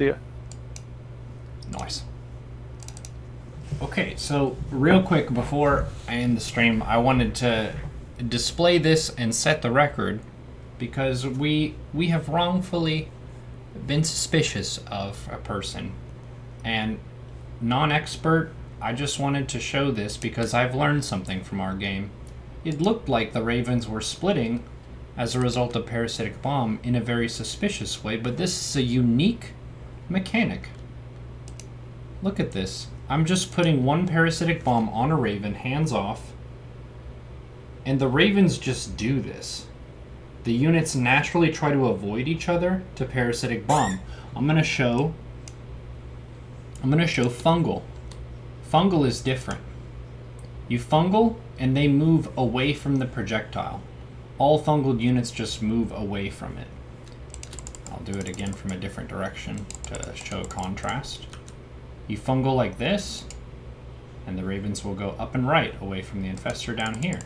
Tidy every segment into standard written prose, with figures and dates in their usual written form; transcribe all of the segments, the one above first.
see you. Nice. Okay, so real quick before I end the stream, I wanted to display this and set the record because we have wrongfully been suspicious of a person. And non-expert, I just wanted to show this because I've learned something from our game. It looked like the Ravens were splitting as a result of Parasitic Bomb in a very suspicious way, but this is a unique mechanic. Look at this. I'm just putting one Parasitic Bomb on a Raven, hands off, and the Ravens just do this. The units naturally try to avoid each other to Parasitic Bomb. I'm gonna show Fungal. Fungal is different. You fungal, and they move away from the projectile. All fungal units just move away from it. I'll do it again from a different direction to show contrast. You fungal like this, and the Ravens will go up and right away from the Infestor down here.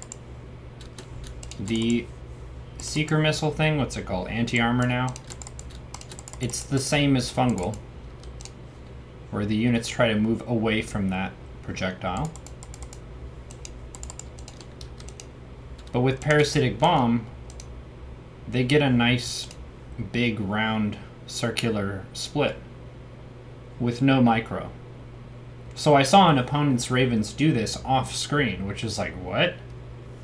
The Seeker Missile thing, what's it called? Anti-armor now? It's the same as fungal, where the units try to move away from that projectile. But with Parasitic Bomb, they get a nice big round circular split with no micro. So I saw an opponent's Ravens do this off screen, which is like, what?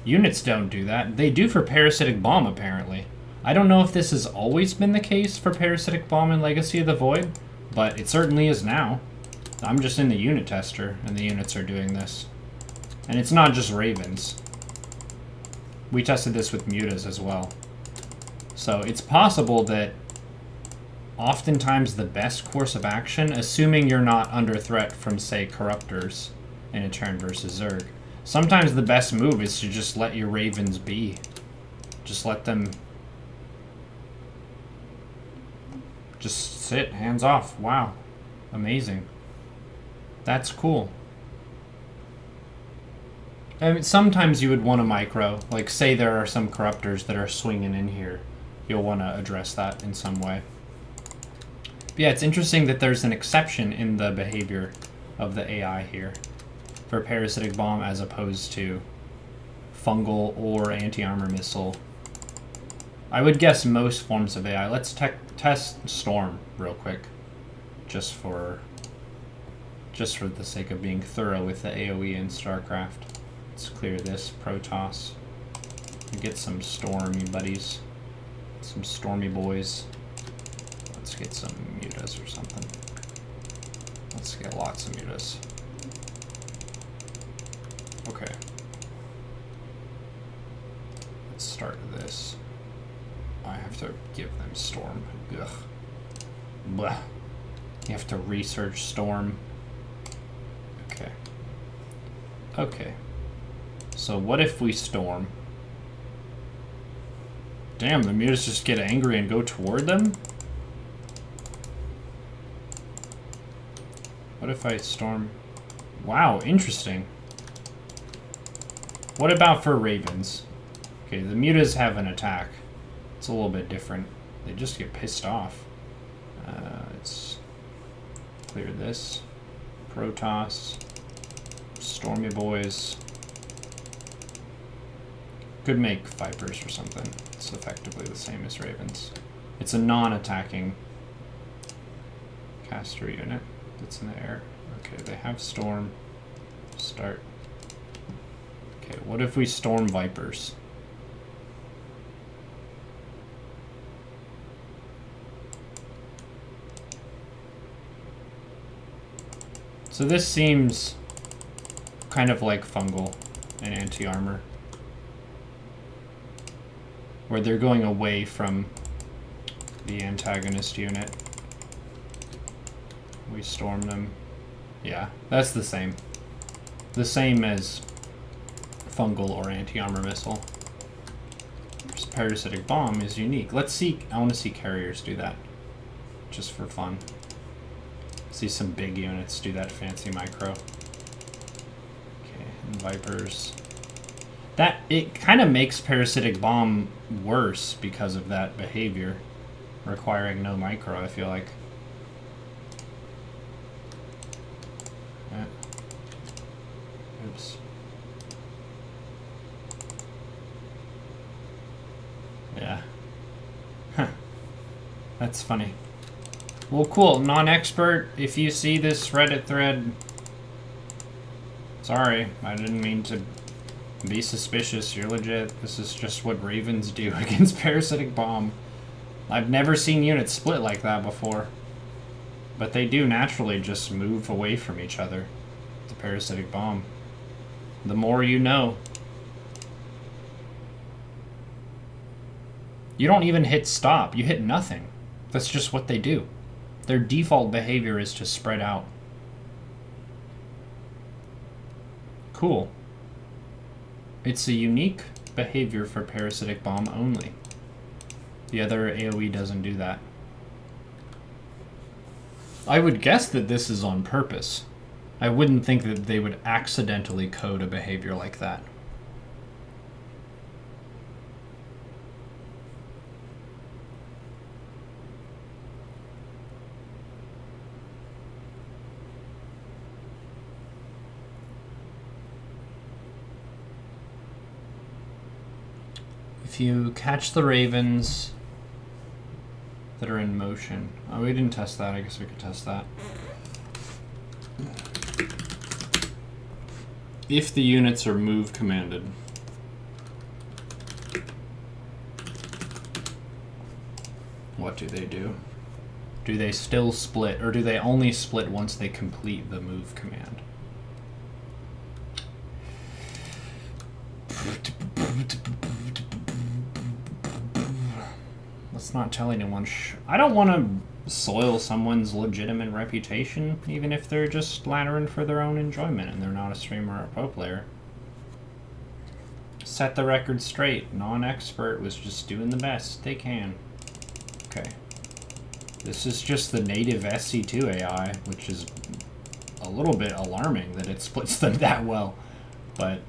Units don't do that. They do for Parasitic Bomb, apparently. I don't know if this has always been the case for Parasitic Bomb in Legacy of the Void, but it certainly is now. I'm just in the unit tester, and the units are doing this. And it's not just Ravens. We tested this with mutas as well. So it's possible that oftentimes the best course of action, assuming you're not under threat from, say, Corruptors in a turn versus Zerg, sometimes the best move is to just let your Ravens be. Just let them just sit, hands off. Wow. Amazing. That's cool. I mean, sometimes you would want a micro. Like, say there are some Corruptors that are swinging in here. You'll want to address that in some way. But yeah, it's interesting that there's an exception in the behavior of the AI here for Parasitic Bomb as opposed to Fungal or Anti-Armor Missile. I would guess most forms of AI. Let's test Storm real quick, just for the sake of being thorough with the AoE in StarCraft. Let's clear this Protoss and get some Stormy buddies, some Stormy boys. Let's get some mutas or something. Let's get lots of mutas. Okay. Let's start this. I have to give them Storm. Ugh. Blah. You have to research Storm. Okay. Okay. So what if we Storm? Damn, the mutas just get angry and go toward them? What if I Storm? Wow, interesting. What about for Ravens? Okay, the mutas have an attack. It's a little bit different. They just get pissed off. Let's clear this. Protoss. Stormy boys. Could make Vipers or something. It's effectively the same as Ravens. It's a non-attacking caster unit that's in the air. Okay, they have Storm. Start. Okay, what if we Storm Vipers? So this seems kind of like Fungal and Anti-Armor, where they're going away from the antagonist unit. We Storm them. Yeah, that's the same. The same as Fungal or Anti-Armor Missile. Parasitic Bomb is unique. Let's see, I want to see carriers do that, just for fun. See some big units do that fancy micro. Okay, and Vipers. That, it kind of makes Parasitic Bomb worse because of that behavior, requiring no micro, I feel like. Oops. Yeah. Huh. That's funny. Well, cool. NonExpert, if you see this Reddit thread, sorry, I didn't mean to be suspicious. You're legit. This is just what Ravens do against Parasitic Bomb. I've never seen units split like that before. But they do naturally just move away from each other. The Parasitic Bomb. The more you know. You don't even hit stop. You hit nothing. That's just what they do. Their default behavior is to spread out. Cool. It's a unique behavior for Parasitic Bomb only. The other AoE doesn't do that. I would guess that this is on purpose. I wouldn't think that they would accidentally code a behavior like that. If you catch the ravens that are in motion. Oh, we didn't test that. I guess we could test that. If the units are move commanded. What do they do? Do they still split, or do they only split once they complete the move command? Let's not tell anyone. I don't want to soil someone's legitimate reputation, even if they're just laddering for their own enjoyment and they're not a streamer or a pro player. Set the record straight. NonExpert was just doing the best they can. Okay. This is just the native SC2 AI, which is a little bit alarming that it splits them that well. But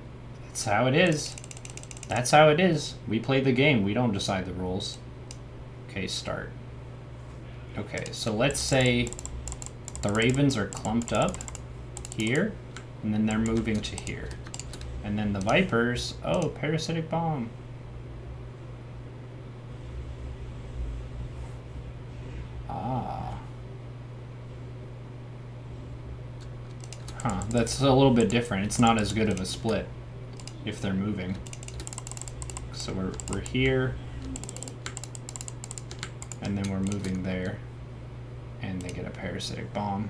it's how it is. That's how it is. We play the game. We don't decide the rules. Okay, start. Okay, so let's say the ravens are clumped up here, and then they're moving to here. And then the vipers, oh, Parasitic Bomb. Ah. Huh, that's a little bit different. It's not as good of a split if they're moving. So we're here. And then we're moving there, and they get a Parasitic Bomb.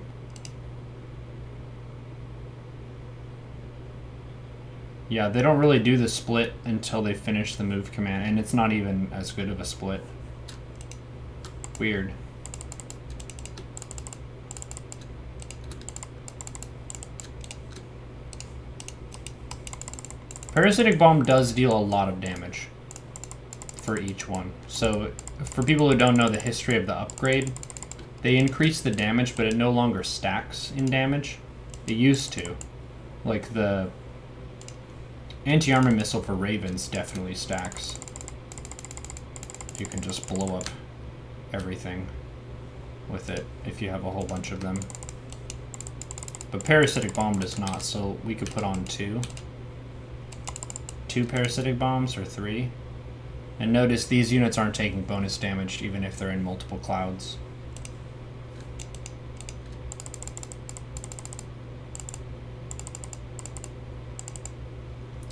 Yeah, they don't really do the split until they finish the move command, and it's not even as good of a split. Weird. Parasitic Bomb does deal a lot of damage for each one. So for people who don't know the history of the upgrade, they increase the damage, but it no longer stacks in damage. It used to. Like the anti-armor missile for ravens definitely stacks. You can just blow up everything with it if you have a whole bunch of them. But Parasitic Bomb does not, so we could put on two Parasitic Bombs or 3. And notice these units aren't taking bonus damage even if they're in multiple clouds.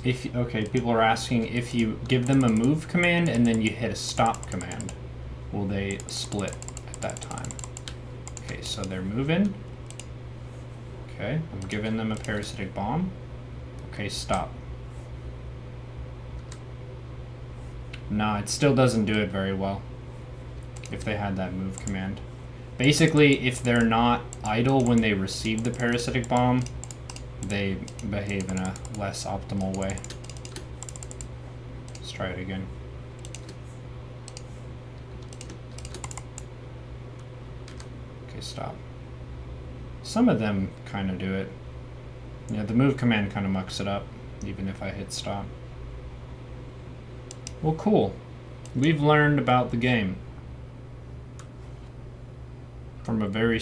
Okay, people are asking if you give them a move command and then you hit a stop command, will they split at that time? Okay, so they're moving. Okay, I'm giving them a Parasitic Bomb. Okay, stop. No, it still doesn't do it very well if they had that move command. Basically, if they're not idle when they receive the Parasitic Bomb, they behave in a less optimal way. Let's try it again. Okay, stop. Some of them kind of do it. Yeah, the move command kind of mucks it up, even if I hit stop. Well, cool. We've learned about the game from a very